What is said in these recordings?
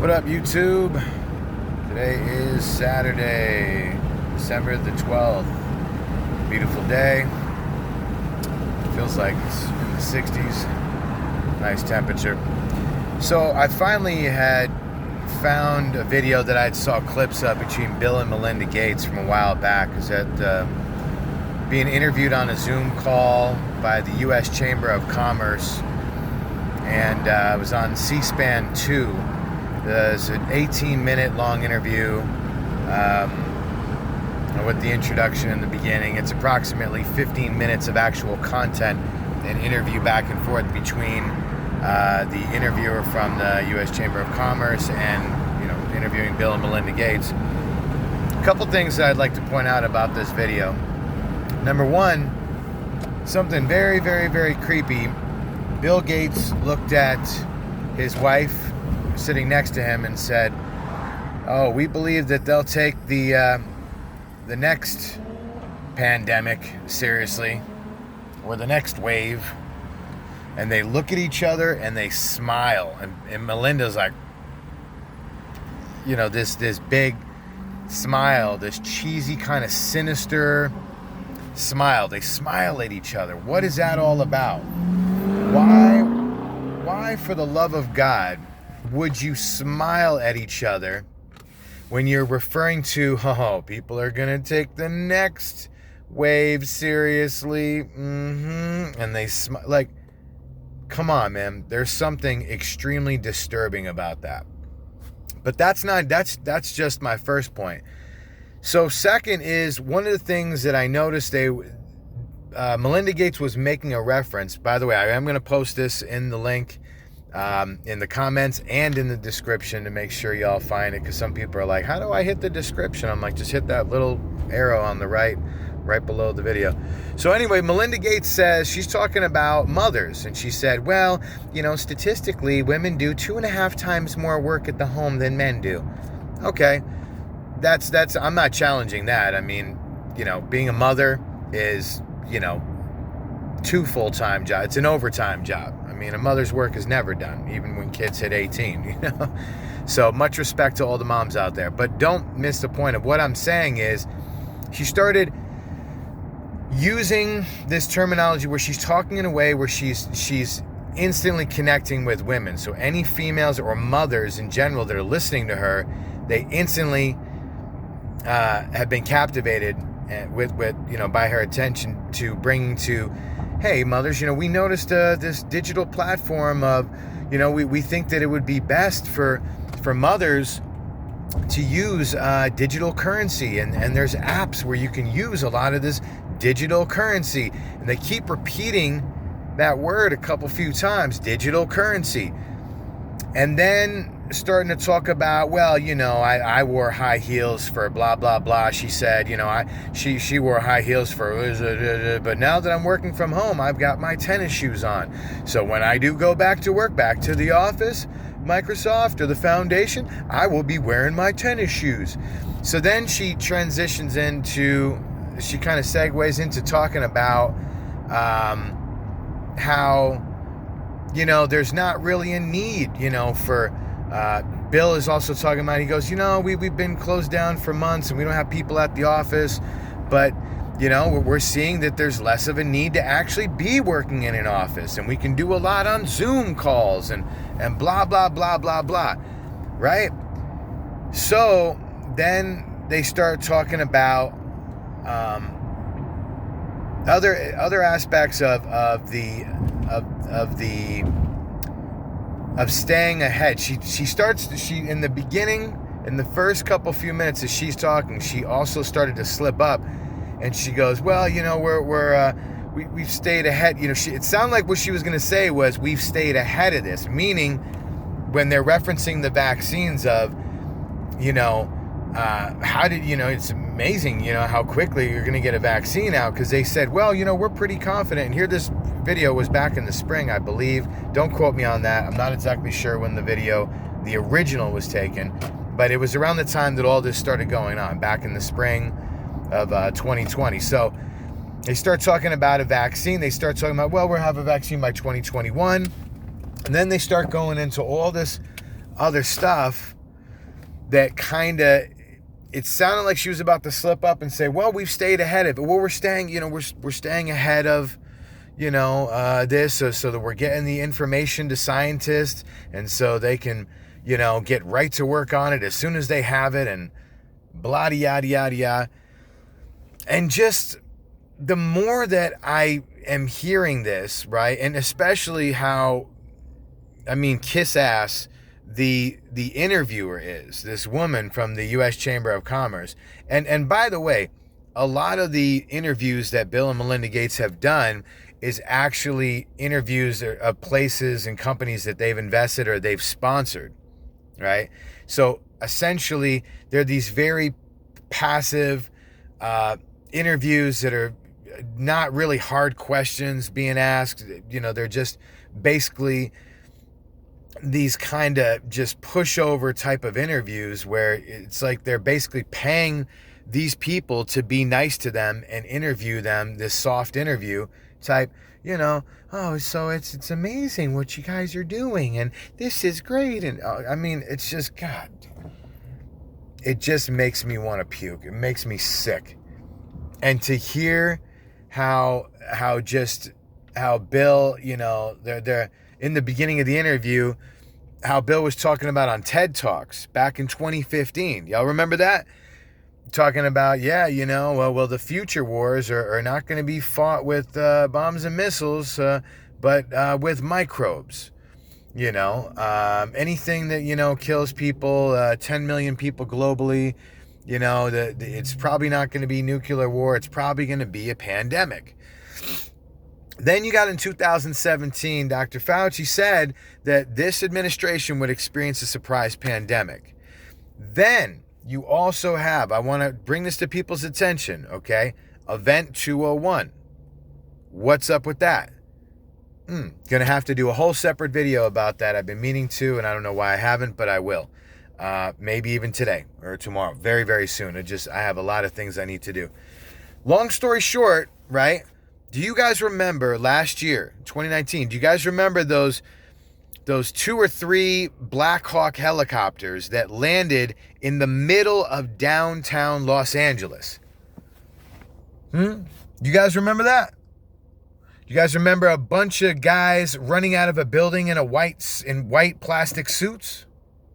What up, YouTube? Today is Saturday, December the 12th. Beautiful day. Feels like it's in the 60s. Nice temperature. So I finally had found a video that I saw clips of between Bill and Melinda Gates from a while back. Is that being interviewed on a Zoom call by the U.S. Chamber of Commerce, and it was on C-SPAN 2. It's an 18-minute long interview with the introduction in the beginning. It's approximately 15 minutes of actual content and interview back and forth between the interviewer from the U.S. Chamber of Commerce and interviewing Bill and Melinda Gates. A couple things that I'd like to point out about this video. Number one, something very, very, very creepy. Bill Gates looked at his wife sitting next to him and said, "Oh, we believe that they'll take the next pandemic seriously, or the next wave." And they look at each other and they smile. And Melinda's like, this big smile, this cheesy kind of sinister smile. They smile at each other. What is that all about? Why for the love of God would you smile at each other when you're referring to, people are going to take the next wave seriously? And they smile. Like, come on, man. There's something extremely disturbing about that. But that's just my first point. So second is, one of the things that I noticed, Melinda Gates was making a reference. By the way, I am going to post this in the link in the comments and in the description to make sure y'all find it, because some people are like, how do I hit the description? I'm like, just hit that little arrow on the right below the video. So anyway, Melinda Gates says, she's talking about mothers, and she said, well, statistically, women do 2.5 times more work at the home than men do. Okay, that's I'm not challenging that. I mean, being a mother is 2 full-time jobs. It's an overtime job. I mean, a mother's work is never done, even when kids hit 18, So much respect to all the moms out there. But don't miss the point of what I'm saying is, she started using this terminology where she's talking in a way where she's instantly connecting with women. So any females or mothers in general that are listening to her, they instantly have been captivated with by her attention to bringing to, hey, mothers, we noticed this digital platform of, we think that it would be best for mothers to use digital currency, and there's apps where you can use a lot of this digital currency, and they keep repeating that word a few times, digital currency, and then starting to talk about, well, I wore high heels for blah blah blah. She said, she wore high heels for, but now that I'm working from home, I've got my tennis shoes on. So when I do go back to work, back to the office, Microsoft or the foundation, I will be wearing my tennis shoes. So then she transitions into, she kind of segues into talking about how, there's not really a need, for, Bill is also talking about, he goes, we've been closed down for months and we don't have people at the office, but we're seeing that there's less of a need to actually be working in an office, and we can do a lot on Zoom calls and blah, blah, blah, blah, blah, right? So then they start talking about other aspects of staying ahead. She in the beginning, in the first few minutes as she's talking, she also started to slip up. And she goes, well, we've stayed ahead. It sounded like what she was going to say was, we've stayed ahead of this, meaning when they're referencing the vaccines of, how did, it's amazing, how quickly you're going to get a vaccine out, because they said, well, we're pretty confident. And here, this video was back in the spring, I believe. Don't quote me on that. I'm not exactly sure when the original was taken, but it was around the time that all this started going on, back in the spring of 2020. So they start talking about a vaccine. They start talking about, well, we'll have a vaccine by 2021. And then they start going into all this other stuff that kind of, it sounded like she was about to slip up and say, well, we've stayed ahead of it. Well, we're staying ahead of, this so that we're getting the information to scientists, and so they can, get right to work on it as soon as they have it, and blah, yada, yada, yada. And just the more that I am hearing this, right, and especially how, kiss ass the interviewer is, this woman from the U.S. Chamber of Commerce. And by the way, a lot of the interviews that Bill and Melinda Gates have done is actually interviews of places and companies that they've invested or they've sponsored, right? So essentially, they're these very passive interviews that are not really hard questions being asked. They're just basically these kind of just pushover type of interviews where it's like they're basically paying these people to be nice to them and interview them, this soft interview type, oh, so it's amazing what you guys are doing, and this is great. And it's just, God, it just makes me want to puke. It makes me sick. And to hear how Bill, they're in the beginning of the interview, how Bill was talking about on TED Talks back in 2015. Y'all remember that? Talking about, well, the future wars are not going to be fought with bombs and missiles, but with microbes. Anything that, kills people, 10 million people globally, it's probably not going to be nuclear war. It's probably going to be a pandemic. Then you got in 2017, Dr. Fauci said that this administration would experience a surprise pandemic. Then you also have, I want to bring this to people's attention, okay? EVENT201. What's up with that? Gonna have to do a whole separate video about that. I've been meaning to, and I don't know why I haven't, but I will. Maybe even today or tomorrow, very, very soon. I have a lot of things I need to do. Long story short, right? Do you guys remember last year, 2019, do you guys remember those 2 or 3 Blackhawk helicopters that landed in the middle of downtown Los Angeles? You guys remember that? You guys remember a bunch of guys running out of a building in white plastic suits?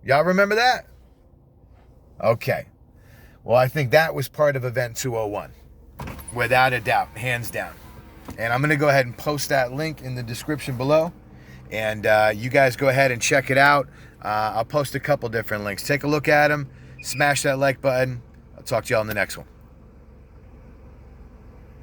Y'all remember that? Okay. Well, I think that was part of Event 201. Without a doubt, hands down. And I'm going to go ahead and post that link in the description below. And you guys go ahead and check it out. I'll post a couple different links. Take a look at them. Smash that like button. I'll talk to y'all in the next one.